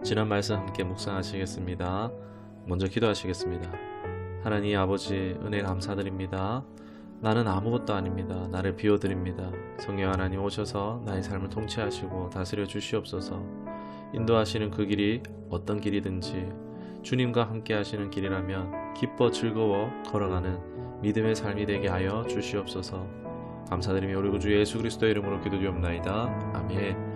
지난 말씀 함께 묵상하시겠습니다. 먼저 기도하시겠습니다. 하나님 아버지, 은혜 감사드립니다. 나는 아무것도 아닙니다. 나를 비워드립니다. 성령 하나님 오셔서 나의 삶을 통치하시고 다스려 주시옵소서. 인도하시는 그 길이 어떤 길이든지 주님과 함께 하시는 길이라면 기뻐 즐거워 걸어가는 믿음의 삶이 되게 하여 주시옵소서. 감사드리며 우리 구주 예수 그리스도의 이름으로 기도드리옵나이다. 아멘.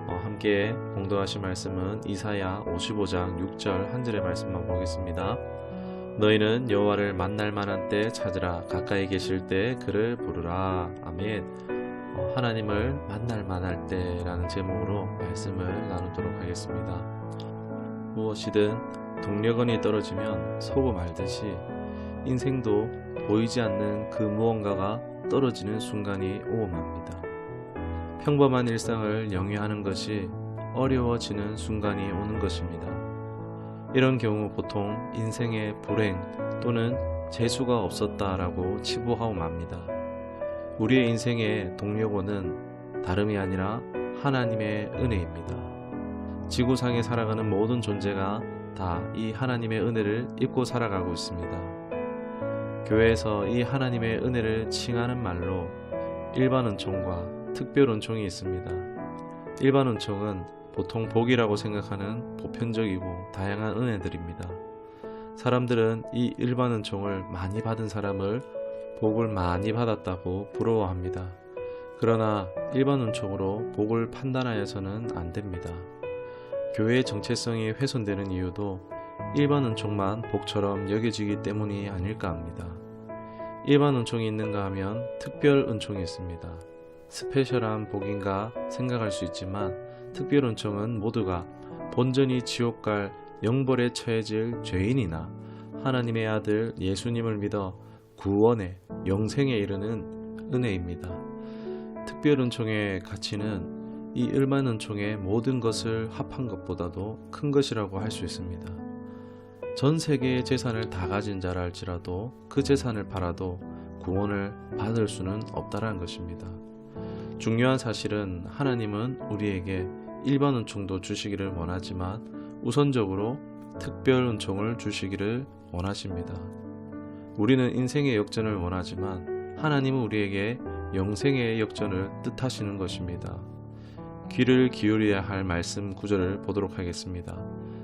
함께 공동하실 말씀은 이사야 55장 6절 한 절의 말씀만 보겠습니다. 너희는 여호와를 만날 만한 때 찾으라. 가까이 계실 때 그를 부르라. 아멘. 하나님을 만날 만할 때라는 제목으로 말씀을 나누도록 하겠습니다. 무엇이든 동력원이 떨어지면 소금 알듯이 인생도 보이지 않는 그 무언가가 떨어지는 순간이 오음합니다. 평범한 일상을 영위하는 것이 어려워지는 순간이 오는 것입니다. 이런 경우 보통 인생의 불행 또는 재수가 없었다라고 치부하고 맙니다. 우리의 인생의 동력원은 다름이 아니라 하나님의 은혜입니다. 지구상에 살아가는 모든 존재가 다 이 하나님의 은혜를 입고 살아가고 있습니다. 교회에서 이 하나님의 은혜를 칭하는 말로 일반 은총과 특별 은총이 있습니다. 일반 은총은 보통 복이라고 생각하는 보편적이고 다양한 은혜들입니다. 사람들은 이 일반 은총을 많이 받은 사람을 복을 많이 받았다고 부러워합니다. 그러나 일반 은총으로 복을 판단하여서는 안 됩니다. 교회의 정체성이 훼손되는 이유도 일반 은총만 복처럼 여겨지기 때문이 아닐까 합니다. 일반 은총이 있는가 하면 특별 은총이 있습니다. 스페셜한 복인가 생각할 수 있지만 특별 은총은 모두가 본전이 지옥 갈 영벌에 처해질 죄인이나 하나님의 아들 예수님을 믿어 구원의 영생에 이르는 은혜입니다. 특별 은총의 가치는 이 일반 은총의 모든 것을 합한 것보다도 큰 것이라고 할 수 있습니다. 전 세계의 재산을 다 가진 자라 할지라도 그 재산을 팔아도 구원을 받을 수는 없다라는 것입니다. 중요한 사실은 하나님은 우리에게 일반 은총도 주시기를 원하지만 우선적으로 특별 은총을 주시기를 원하십니다. 우리는 인생의 역전을 원하지만 하나님은 우리에게 영생의 역전을 뜻하시는 것입니다. 귀를 기울여야 할 말씀 구절을 보도록 하겠습니다.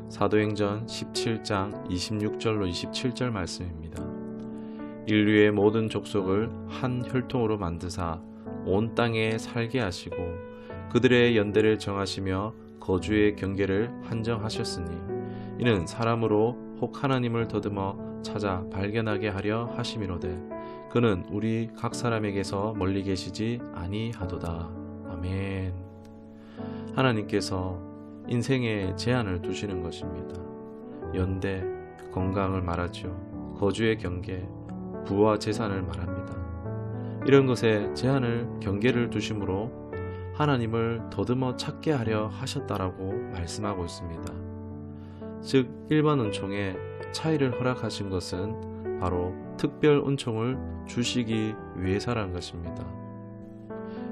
사도행전 17장 26절로 27절 말씀입니다. 인류의 모든 족속을 한 혈통으로 만드사 온 땅에 살게 하시고 그들의 연대를 정하시며 거주의 경계를 한정하셨으니 이는 사람으로 혹 하나님을 더듬어 찾아 발견하게 하려 하심이로되 그는 우리 각 사람에게서 멀리 계시지 아니하도다. 아멘. 하나님께서 인생에 제한을 두시는 것입니다. 연대, 건강을 말하죠. 거주의 경계, 부와 재산을 말합니다. 이런 것에 제한을 경계를 두심으로 하나님을 더듬어 찾게 하려 하셨다라고 말씀하고 있습니다. 즉 일반 은총에 차이를 허락하신 것은 바로 특별 은총을 주시기 위해서란 것입니다.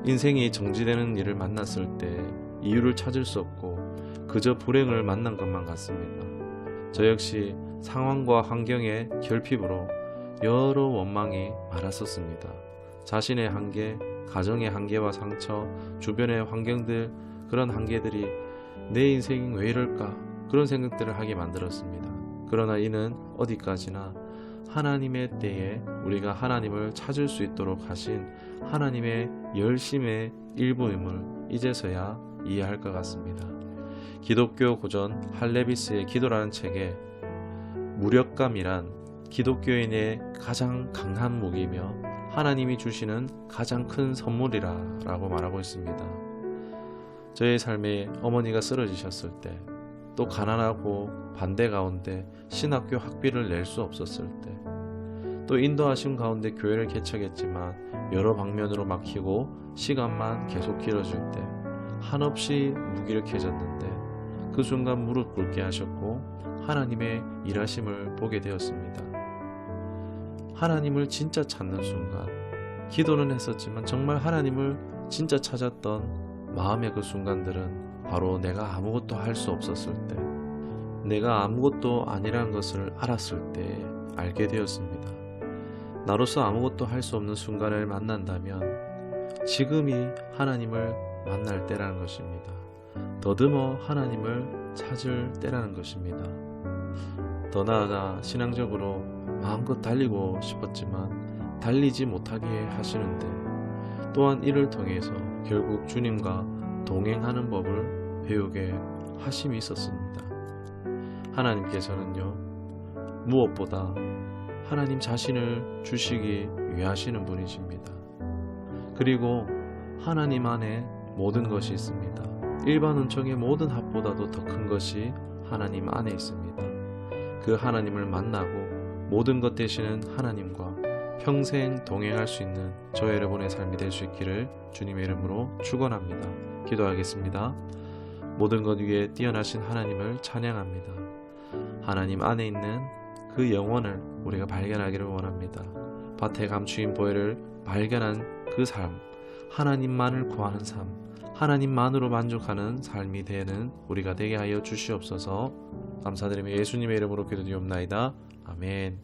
인생이 정지되는 일을 만났을 때 이유를 찾을 수 없고 그저 불행을 만난 것만 같습니다. 저 역시 상황과 환경의 결핍으로 여러 원망이 많았었습니다. 자신의 한계, 가정의 한계와 상처, 주변의 환경들, 그런 한계들이 내 인생이 왜 이럴까? 그런 생각들을 하게 만들었습니다. 그러나 이는 어디까지나 하나님의 때에 우리가 하나님을 찾을 수 있도록 하신 하나님의 열심의 일부임을 이제서야 이해할 것 같습니다. 기독교 고전 할레비스의 기도라는 책에 무력감이란 기독교인의 가장 강한 무기이며 하나님이 주시는 가장 큰 선물이라 라고 말하고 있습니다. 저의 삶에 어머니가 쓰러지셨을 때, 또 가난하고 반대 가운데 신학교 학비를 낼 수 없었을 때, 또 인도하심 가운데 교회를 개척했지만 여러 방면으로 막히고 시간만 계속 길어질 때 한없이 무기력해졌는데 그 순간 무릎 꿇게 하셨고 하나님의 일하심을 보게 되었습니다. 하나님을 진짜 찾는 순간, 기도는 했었지만 정말 하나님을 진짜 찾았던 마음의 그 순간들은 바로 내가 아무것도 할 수 없었을 때, 내가 아무것도 아니라는 것을 알았을 때 알게 되었습니다. 나로서 아무것도 할 수 없는 순간을 만난다면 지금이 하나님을 만날 때라는 것입니다. 더듬어 하나님을 찾을 때라는 것입니다. 더 나아가 신앙적으로 마음껏 달리고 싶었지만 달리지 못하게 하시는데, 또한 이를 통해서 결국 주님과 동행하는 법을 배우게 하심이 있었습니다. 하나님께서는요, 무엇보다 하나님 자신을 주시기 위하시는 분이십니다. 그리고 하나님 안에 모든 것이 있습니다. 일반 운총의 모든 합보다도 더 큰 것이 하나님 안에 있습니다. 그 하나님을 만나고 모든 것 되시는 하나님과 평생 동행할 수 있는 저 여러분의 삶이 될 수 있기를 주님의 이름으로 축원합니다. 기도하겠습니다. 모든 것 위에 뛰어나신 하나님을 찬양합니다. 하나님 안에 있는 그 영혼을 우리가 발견하기를 원합니다. 밭에 감추인 보혜를 발견한 그 삶, 하나님만을 구하는 삶, 하나님만으로 만족하는 삶이 되는 우리가 되게 하여 주시옵소서. 감사드리며 예수님의 이름으로 기도드리옵나이다. 아멘.